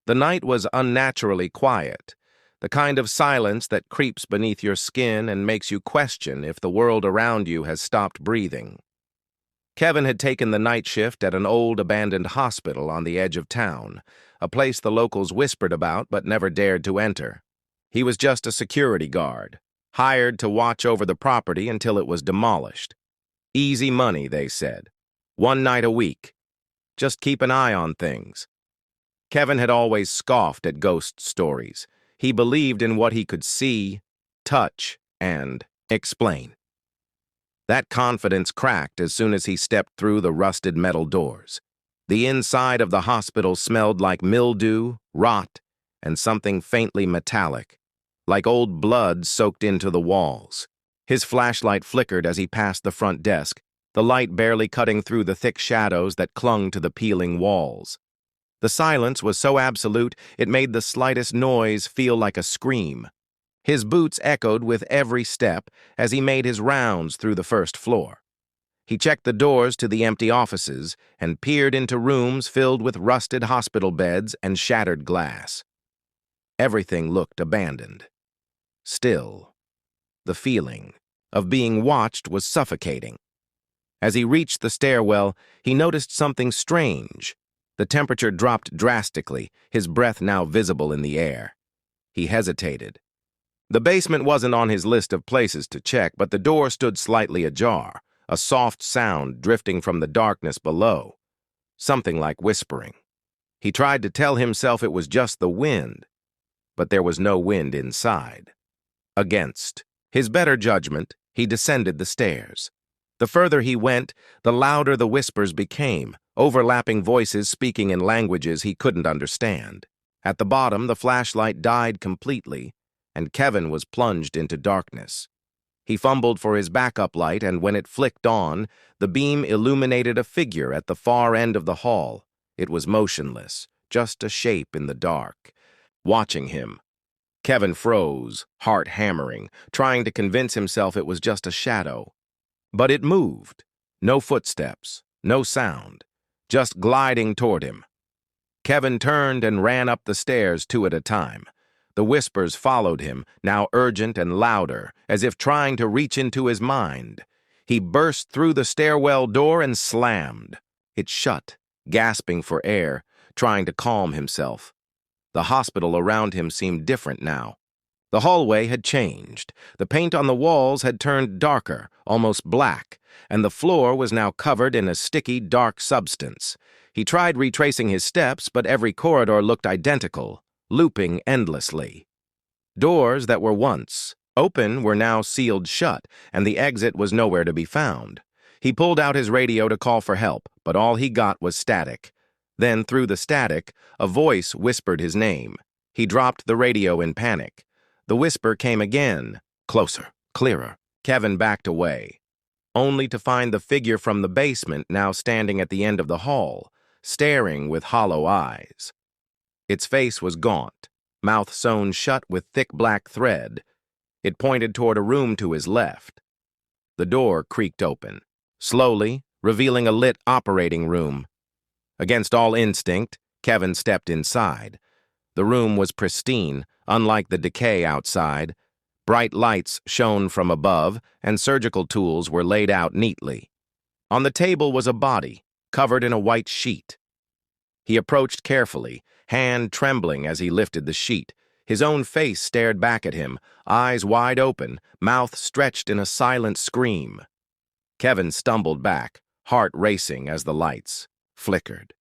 The night was unnaturally quiet, the kind of silence that creeps beneath your skin and makes you question if the world around you has stopped breathing. Kevin had taken the night shift at an old abandoned hospital on the edge of town, a place the locals whispered about but never dared to enter. He was just a security guard, hired to watch over the property until it was demolished. Easy money, they said. One night a week. Just keep an eye on things. Kevin had always scoffed at ghost stories. He believed in what he could see, touch, and explain. That confidence cracked as soon as he stepped through the rusted metal doors. The inside of the hospital smelled like mildew, rot, and something faintly metallic, like old blood soaked into the walls. His flashlight flickered as he passed the front desk, the light barely cutting through the thick shadows that clung to the peeling walls. The silence was so absolute it made the slightest noise feel like a scream. His boots echoed with every step as he made his rounds through the first floor. He checked the doors to the empty offices and peered into rooms filled with rusted hospital beds and shattered glass. Everything looked abandoned. Still, the feeling of being watched was suffocating. As he reached the stairwell, he noticed something strange. The temperature dropped drastically, his breath now visible in the air. He hesitated. The basement wasn't on his list of places to check, but the door stood slightly ajar, a soft sound drifting from the darkness below, something like whispering. He tried to tell himself it was just the wind, but there was no wind inside. Against his better judgment, he descended the stairs. The further he went, the louder the whispers became, overlapping voices speaking in languages he couldn't understand. At the bottom, the flashlight died completely, and Kevin was plunged into darkness. He fumbled for his backup light, and when it flicked on, the beam illuminated a figure at the far end of the hall. It was motionless, just a shape in the dark. Watching him, Kevin froze, heart hammering, trying to convince himself it was just a shadow. But it moved. No footsteps, no sound, just gliding toward him. Kevin turned and ran up the stairs 2 at a time. The whispers followed him, now urgent and louder, as if trying to reach into his mind. He burst through the stairwell door and slammed. It shut, gasping for air, trying to calm himself. The hospital around him seemed different now. The hallway had changed. The paint on the walls had turned darker, almost black, and the floor was now covered in a sticky, dark substance. He tried retracing his steps, but every corridor looked identical, looping endlessly. Doors that were once open were now sealed shut, and the exit was nowhere to be found. He pulled out his radio to call for help, but all he got was static. Then, through the static, a voice whispered his name. He dropped the radio in panic. The whisper came again, closer, clearer. Kevin backed away, only to find the figure from the basement now standing at the end of the hall, staring with hollow eyes. Its face was gaunt, mouth sewn shut with thick black thread. It pointed toward a room to his left. The door creaked open, slowly, revealing a lit operating room. Against all instinct, Kevin stepped inside. The room was pristine, unlike the decay outside. Bright lights shone from above, and surgical tools were laid out neatly. On the table was a body, covered in a white sheet. He approached carefully, hand trembling as he lifted the sheet. His own face stared back at him, eyes wide open, mouth stretched in a silent scream. Kevin stumbled back, heart racing as the lights flickered.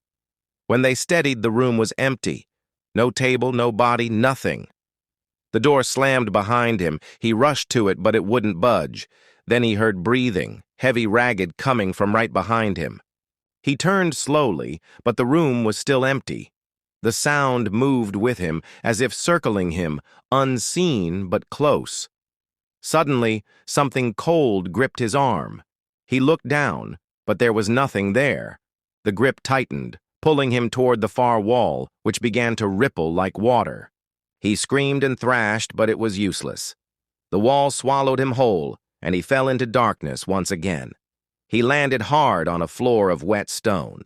When they steadied, the room was empty. No table, no body, nothing. The door slammed behind him. He rushed to it, but it wouldn't budge. Then he heard breathing, heavy, ragged, coming from right behind him. He turned slowly, but the room was still empty. The sound moved with him, as if circling him, unseen but close. Suddenly, something cold gripped his arm. He looked down, but there was nothing there. The grip tightened, pulling him toward the far wall, which began to ripple like water. He screamed and thrashed, but it was useless. The wall swallowed him whole, and he fell into darkness once again. He landed hard on a floor of wet stone.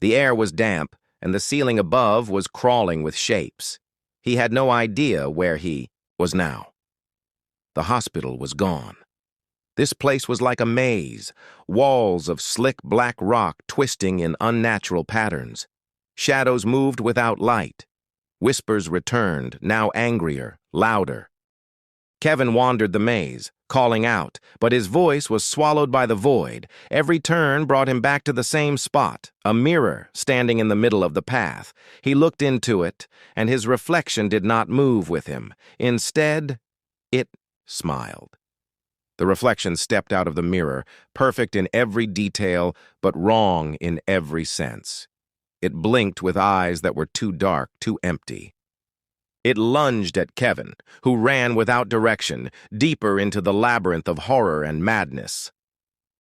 The air was damp, and the ceiling above was crawling with shapes. He had no idea where he was now. The hospital was gone. This place was like a maze, walls of slick black rock twisting in unnatural patterns. Shadows moved without light. Whispers returned, now angrier, louder. Kevin wandered the maze, calling out, but his voice was swallowed by the void. Every turn brought him back to the same spot, a mirror standing in the middle of the path. He looked into it, and his reflection did not move with him. Instead, it smiled. The reflection stepped out of the mirror, perfect in every detail, but wrong in every sense. It blinked with eyes that were too dark, too empty. It lunged at Kevin, who ran without direction, deeper into the labyrinth of horror and madness.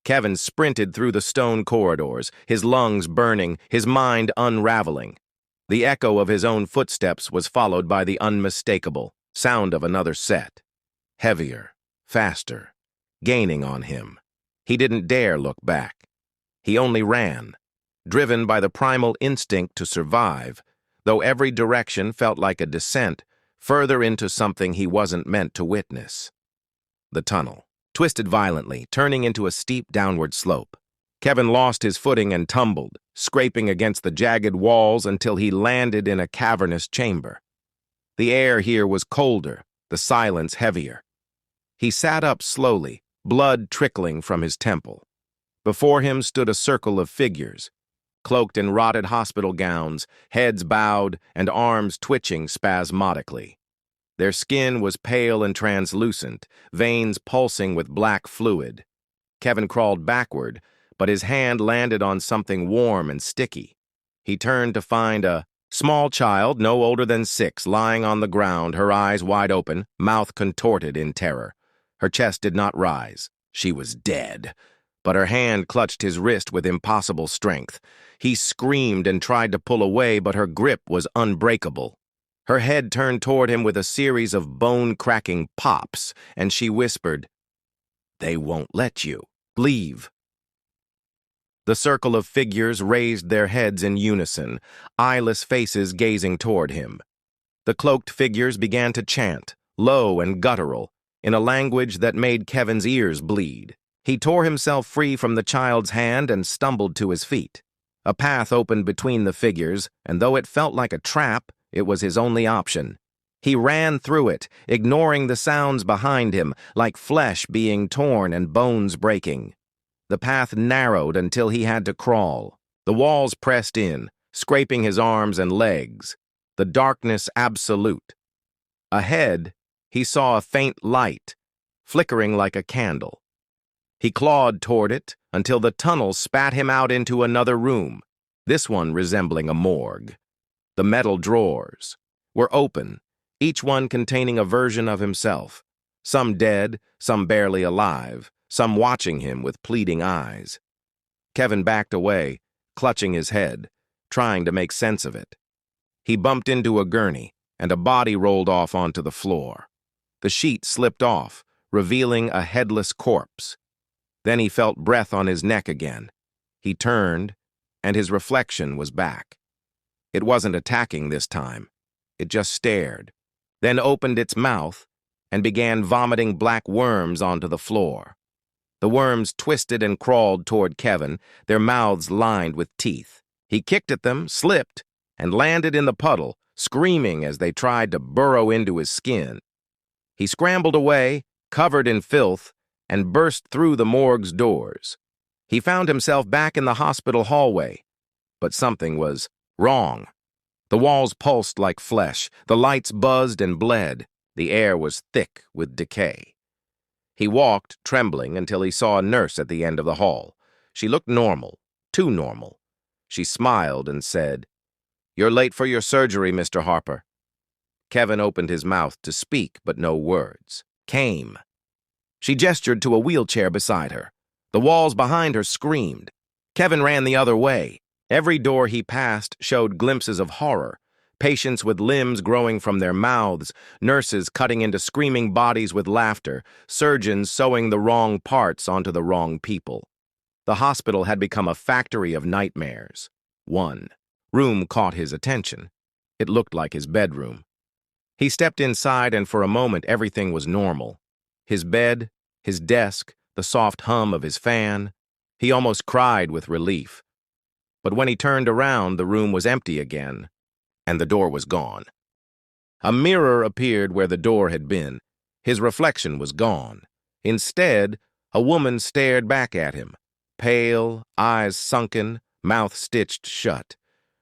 Kevin sprinted through the stone corridors, his lungs burning, his mind unraveling. The echo of his own footsteps was followed by the unmistakable sound of another set. Heavier, faster, gaining on him. He didn't dare look back. He only ran, driven by the primal instinct to survive, though every direction felt like a descent further into something he wasn't meant to witness. The tunnel twisted violently, turning into a steep downward slope. Kevin lost his footing and tumbled, scraping against the jagged walls until he landed in a cavernous chamber. The air here was colder, the silence heavier. He sat up slowly, blood trickling from his temple. Before him stood a circle of figures, cloaked in rotted hospital gowns, heads bowed and arms twitching spasmodically. Their skin was pale and translucent, veins pulsing with black fluid. Kevin crawled backward, but his hand landed on something warm and sticky. He turned to find a small child, no older than 6, lying on the ground, her eyes wide open, mouth contorted in terror. Her chest did not rise. She was dead. But her hand clutched his wrist with impossible strength. He screamed and tried to pull away, but her grip was unbreakable. Her head turned toward him with a series of bone-cracking pops, and she whispered, "They won't let you. Leave." The circle of figures raised their heads in unison, eyeless faces gazing toward him. The cloaked figures began to chant, low and guttural, in a language that made Kevin's ears bleed. He tore himself free from the child's hand and stumbled to his feet. A path opened between the figures, and though it felt like a trap, it was his only option. He ran through it, ignoring the sounds behind him, like flesh being torn and bones breaking. The path narrowed until he had to crawl. The walls pressed in, scraping his arms and legs. The darkness absolute. Ahead, he saw a faint light, flickering like a candle. He clawed toward it until the tunnel spat him out into another room, this one resembling a morgue. The metal drawers were open, each one containing a version of himself, some dead, some barely alive, some watching him with pleading eyes. Kevin backed away, clutching his head, trying to make sense of it. He bumped into a gurney, and a body rolled off onto the floor. The sheet slipped off, revealing a headless corpse. Then he felt breath on his neck again. He turned, and his reflection was back. It wasn't attacking this time. It just stared, then opened its mouth and began vomiting black worms onto the floor. The worms twisted and crawled toward Kevin, their mouths lined with teeth. He kicked at them, slipped, and landed in the puddle, screaming as they tried to burrow into his skin. He scrambled away, covered in filth, and burst through the morgue's doors. He found himself back in the hospital hallway, but something was wrong. The walls pulsed like flesh, the lights buzzed and bled, the air was thick with decay. He walked, trembling, until he saw a nurse at the end of the hall. She looked normal, too normal. She smiled and said, "You're late for your surgery, Mr. Harper." Kevin opened his mouth to speak, but no words came. She gestured to a wheelchair beside her. The walls behind her screamed. Kevin ran the other way. Every door he passed showed glimpses of horror. Patients with limbs growing from their mouths, nurses cutting into screaming bodies with laughter, surgeons sewing the wrong parts onto the wrong people. The hospital had become a factory of nightmares. One room caught his attention. It looked like his bedroom. He stepped inside, and for a moment everything was normal. His bed, his desk, the soft hum of his fan. He almost cried with relief. But when he turned around, the room was empty again, and the door was gone. A mirror appeared where the door had been. His reflection was gone. Instead, a woman stared back at him, pale, eyes sunken, mouth stitched shut.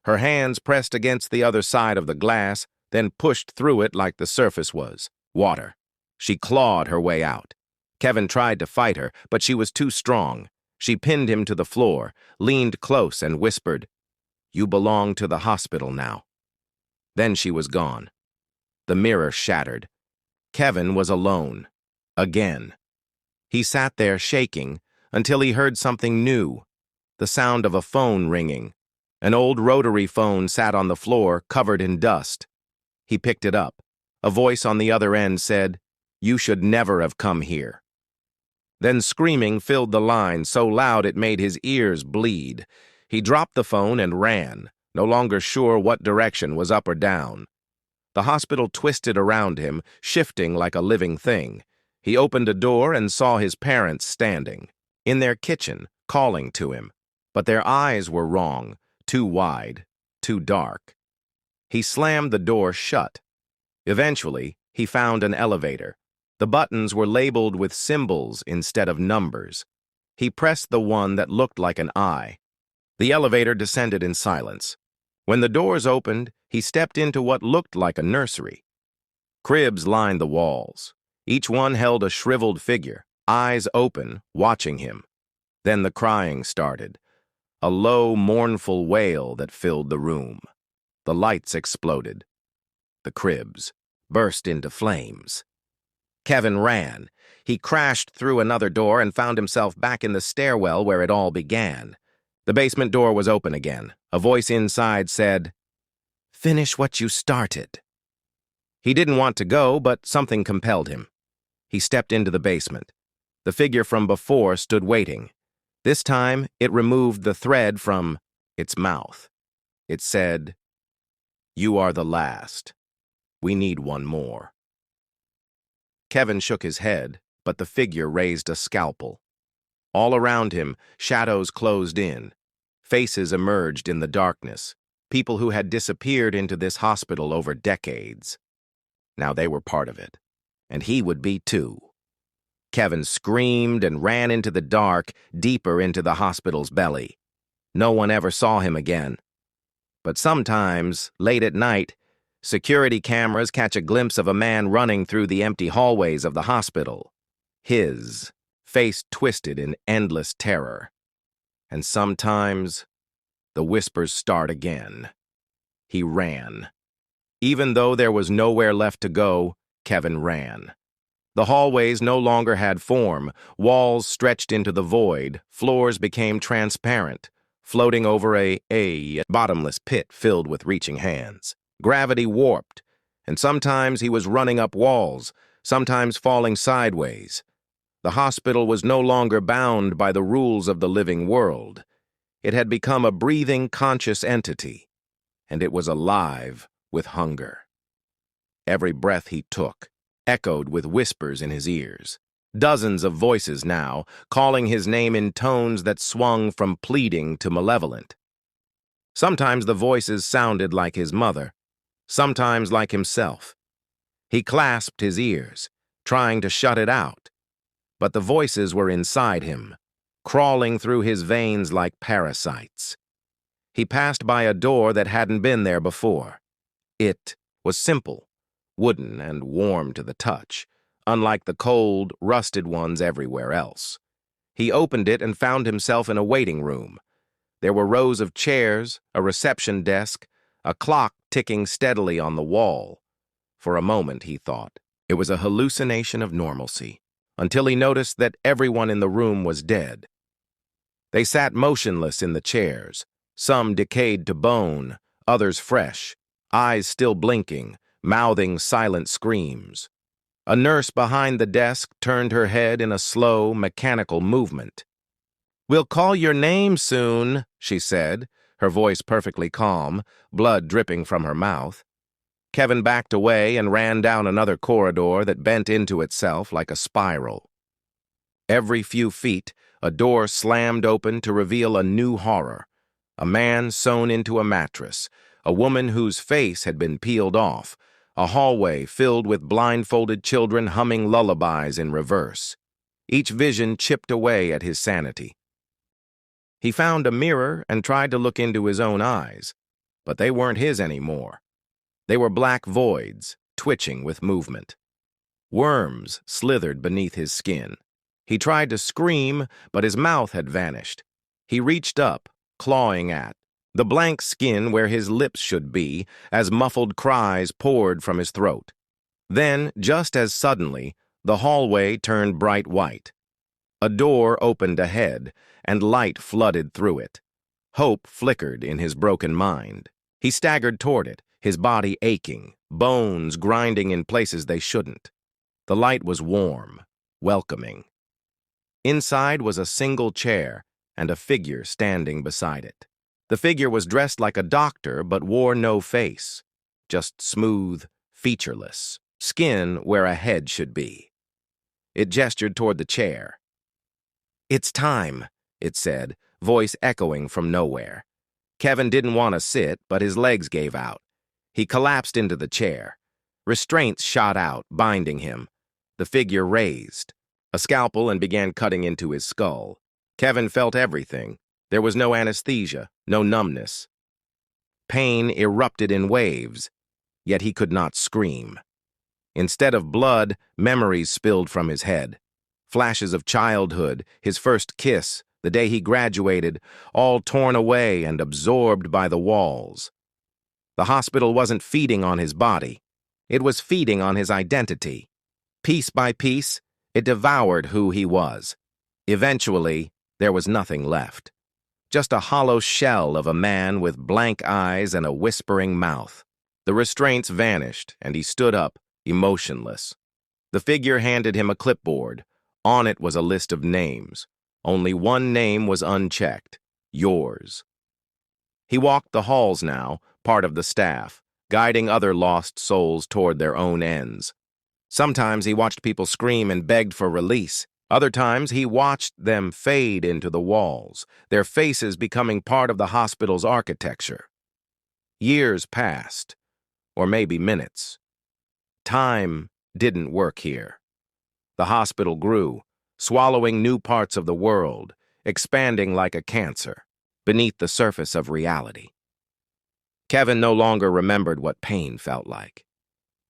Her hands pressed against the other side of the glass, then pushed through it like the surface was water. She clawed her way out. Kevin tried to fight her, but she was too strong. She pinned him to the floor, leaned close, and whispered, "You belong to the hospital now." Then she was gone. The mirror shattered. Kevin was alone. Again. He sat there shaking until he heard something new, the sound of a phone ringing. An old rotary phone sat on the floor, covered in dust. He picked it up. A voice on the other end said, "You should never have come here." Then screaming filled the line so loud it made his ears bleed. He dropped the phone and ran, no longer sure what direction was up or down. The hospital twisted around him, shifting like a living thing. He opened a door and saw his parents standing, in their kitchen, calling to him. But their eyes were wrong, too wide, too dark. He slammed the door shut. Eventually, he found an elevator. The buttons were labeled with symbols instead of numbers. He pressed the one that looked like an eye. The elevator descended in silence. When the doors opened, he stepped into what looked like a nursery. Cribs lined the walls. Each one held a shriveled figure, eyes open, watching him. Then the crying started, a low, mournful wail that filled the room. The lights exploded. The cribs burst into flames. Kevin ran. He crashed through another door and found himself back in the stairwell where it all began. The basement door was open again. A voice inside said, "Finish what you started." He didn't want to go, but something compelled him. He stepped into the basement. The figure from before stood waiting. This time, it removed the thread from its mouth. It said, "You are the last. We need one more." Kevin shook his head, but the figure raised a scalpel. All around him, shadows closed in. Faces emerged in the darkness, people who had disappeared into this hospital over decades. Now they were part of it, and he would be too. Kevin screamed and ran into the dark, deeper into the hospital's belly. No one ever saw him again. But sometimes, late at night, security cameras catch a glimpse of a man running through the empty hallways of the hospital. His face twisted in endless terror. And sometimes, the whispers start again. He ran. Even though there was nowhere left to go, Kevin ran. The hallways no longer had form. Walls stretched into the void. Floors became transparent, floating over a bottomless pit filled with reaching hands. Gravity warped, and sometimes he was running up walls, sometimes falling sideways. The hospital was no longer bound by the rules of the living world. It had become a breathing, conscious entity, and it was alive with hunger. Every breath he took echoed with whispers in his ears. Dozens of voices now, calling his name in tones that swung from pleading to malevolent. Sometimes the voices sounded like his mother, sometimes like himself. He clasped his ears, trying to shut it out. But the voices were inside him, crawling through his veins like parasites. He passed by a door that hadn't been there before. It was simple, wooden and warm to the touch, unlike the cold, rusted ones everywhere else. He opened it and found himself in a waiting room. There were rows of chairs, a reception desk, a clock ticking steadily on the wall. For a moment, he thought, it was a hallucination of normalcy, until he noticed that everyone in the room was dead. They sat motionless in the chairs, some decayed to bone, others fresh, eyes still blinking, mouthing silent screams. A nurse behind the desk turned her head in a slow, mechanical movement. "We'll call your name soon," she said, her voice perfectly calm, blood dripping from her mouth. Kevin backed away and ran down another corridor that bent into itself like a spiral. Every few feet, a door slammed open to reveal a new horror. A man sewn into a mattress, a woman whose face had been peeled off, a hallway filled with blindfolded children humming lullabies in reverse. Each vision chipped away at his sanity. He found a mirror and tried to look into his own eyes, but they weren't his anymore. They were black voids, twitching with movement. Worms slithered beneath his skin. He tried to scream, but his mouth had vanished. He reached up, clawing at the blank skin where his lips should be, as muffled cries poured from his throat. Then, just as suddenly, the hallway turned bright white. A door opened ahead, and light flooded through it. Hope flickered in his broken mind. He staggered toward it, his body aching, bones grinding in places they shouldn't. The light was warm, welcoming. Inside was a single chair and a figure standing beside it. The figure was dressed like a doctor but wore no face, just smooth, featureless, skin where a head should be. It gestured toward the chair. "It's time," it said, voice echoing from nowhere. Kevin didn't want to sit, but his legs gave out. He collapsed into the chair. Restraints shot out, binding him. The figure raised a scalpel and began cutting into his skull. Kevin felt everything. There was no anesthesia, no numbness. Pain erupted in waves, yet he could not scream. Instead of blood, memories spilled from his head. Flashes of childhood, his first kiss, the day he graduated, all torn away and absorbed by the walls. The hospital wasn't feeding on his body. It was feeding on his identity. Piece by piece, it devoured who he was. Eventually, there was nothing left. Just a hollow shell of a man with blank eyes and a whispering mouth. The restraints vanished, and he stood up, emotionless. The figure handed him a clipboard. On it was a list of names. Only one name was unchecked: yours. He walked the halls now, part of the staff, guiding other lost souls toward their own ends. Sometimes he watched people scream and begged for release. Other times he watched them fade into the walls, their faces becoming part of the hospital's architecture. Years passed, or maybe minutes. Time didn't work here. The hospital grew, swallowing new parts of the world, expanding like a cancer, beneath the surface of reality. Kevin no longer remembered what pain felt like.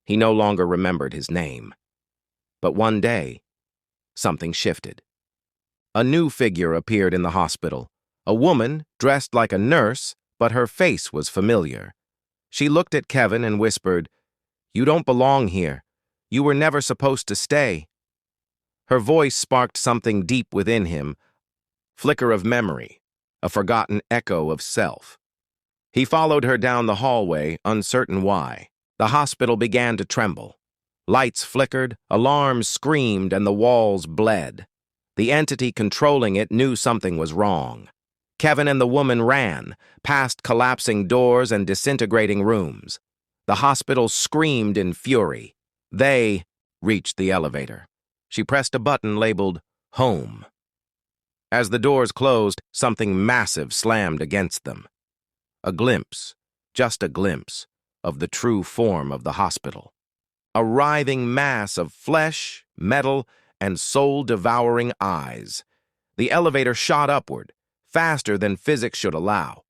He no longer remembered his name. But one day, something shifted. A new figure appeared in the hospital, a woman dressed like a nurse, but her face was familiar. She looked at Kevin and whispered, "You don't belong here. You were never supposed to stay." Her voice sparked something deep within him, flicker of memory, a forgotten echo of self. He followed her down the hallway, uncertain why. The hospital began to tremble. Lights flickered, alarms screamed, and the walls bled. The entity controlling it knew something was wrong. Kevin and the woman ran, past collapsing doors and disintegrating rooms. The hospital screamed in fury. They reached the elevator. She pressed a button labeled "Home." As the doors closed, something massive slammed against them. A glimpse, just a glimpse, of the true form of the hospital. A writhing mass of flesh, metal, and soul-devouring eyes. The elevator shot upward, faster than physics should allow.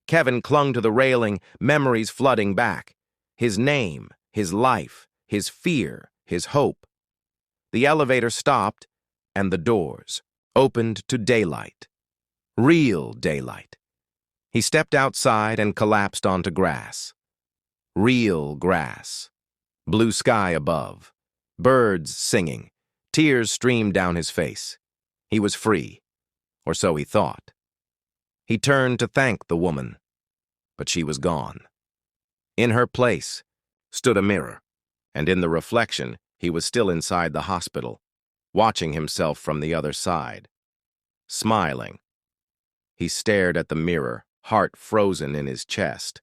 Kevin clung to the railing, memories flooding back. His name, his life, his fear, his hope. The elevator stopped, and the doors opened to daylight. Real daylight. He stepped outside and collapsed onto grass. Real grass. Blue sky above. Birds singing. Tears streamed down his face. He was free, or so he thought. He turned to thank the woman, but she was gone. In her place stood a mirror, and in the reflection, he was still inside the hospital, watching himself from the other side. Smiling, he stared at the mirror heart frozen in his chest.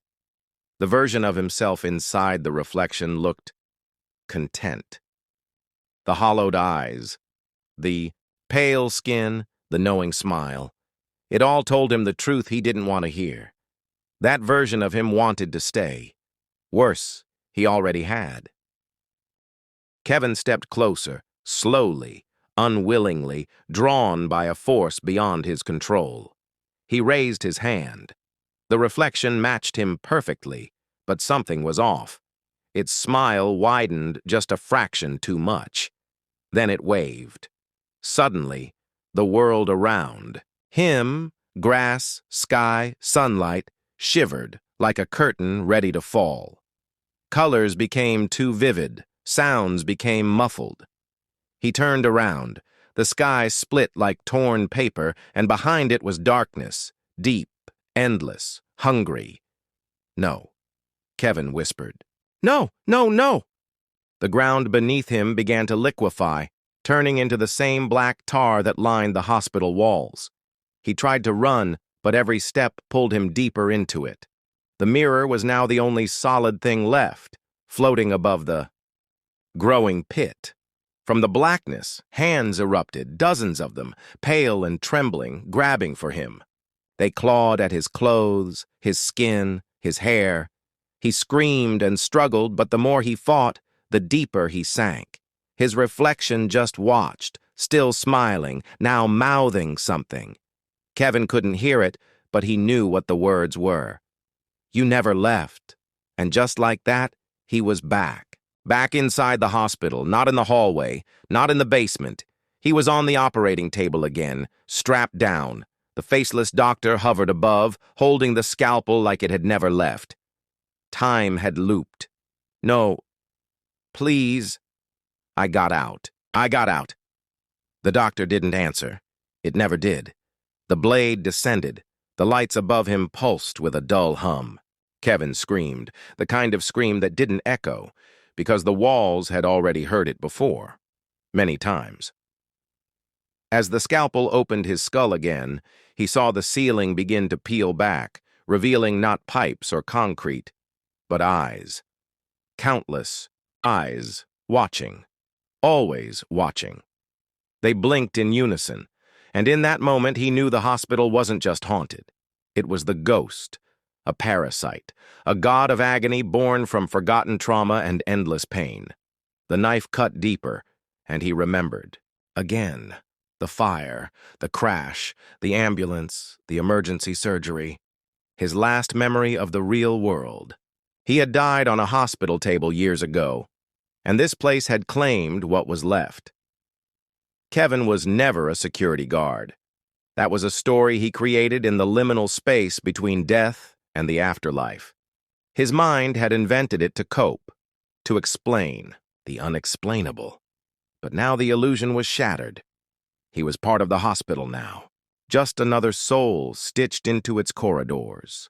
The version of himself inside the reflection looked content. The hollowed eyes, the pale skin, the knowing smile. It all told him the truth he didn't want to hear. That version of him wanted to stay. Worse, he already had. Kevin stepped closer, slowly, unwillingly, drawn by a force beyond his control. He raised his hand. The reflection matched him perfectly, but something was off. Its smile widened just a fraction too much. Then it waved. Suddenly, the world around him, grass, sky, sunlight, shivered like a curtain ready to fall. Colors became too vivid, sounds became muffled. He turned around. The sky split like torn paper, and behind it was darkness, deep, endless, hungry. "No," Kevin whispered. "No, no, no!" The ground beneath him began to liquefy, turning into the same black tar that lined the hospital walls. He tried to run, but every step pulled him deeper into it. The mirror was now the only solid thing left, floating above the growing pit. From the blackness, hands erupted, dozens of them, pale and trembling, grabbing for him. They clawed at his clothes, his skin, his hair. He screamed and struggled, but the more he fought, the deeper he sank. His reflection just watched, still smiling, now mouthing something. Kevin couldn't hear it, but he knew what the words were. "You never left." And just like that, he was back. Back inside the hospital, not in the hallway, not in the basement. He was on the operating table again, strapped down. The faceless doctor hovered above, holding the scalpel like it had never left. Time had looped. "No, please." I got out. The doctor didn't answer. It never did. The blade descended. The lights above him pulsed with a dull hum. Kevin screamed, the kind of scream that didn't echo, because the walls had already heard it before, many times. As the scalpel opened his skull again, he saw the ceiling begin to peel back, revealing not pipes or concrete, but eyes. Countless eyes, watching, always watching. They blinked in unison, and in that moment he knew the hospital wasn't just haunted. It was the ghost, a parasite, a god of agony born from forgotten trauma and endless pain. The knife cut deeper, and he remembered. Again. The fire, the crash, the ambulance, the emergency surgery. His last memory of the real world. He had died on a hospital table years ago, and this place had claimed what was left. Kevin was never a security guard. That was a story he created in the liminal space between death and the afterlife. His mind had invented it to cope, to explain the unexplainable. But now the illusion was shattered. He was part of the hospital now, just another soul stitched into its corridors.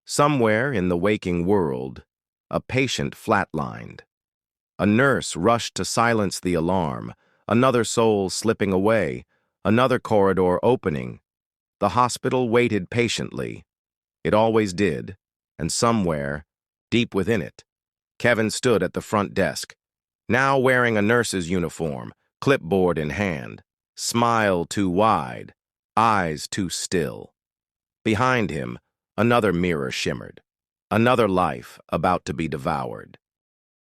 Somewhere in the waking world, a patient flatlined. A nurse rushed to silence the alarm, another soul slipping away, another corridor opening. The hospital waited patiently. It always did, and somewhere, deep within it, Kevin stood at the front desk, now wearing a nurse's uniform, clipboard in hand, smile too wide, eyes too still. Behind him, another mirror shimmered, another life about to be devoured.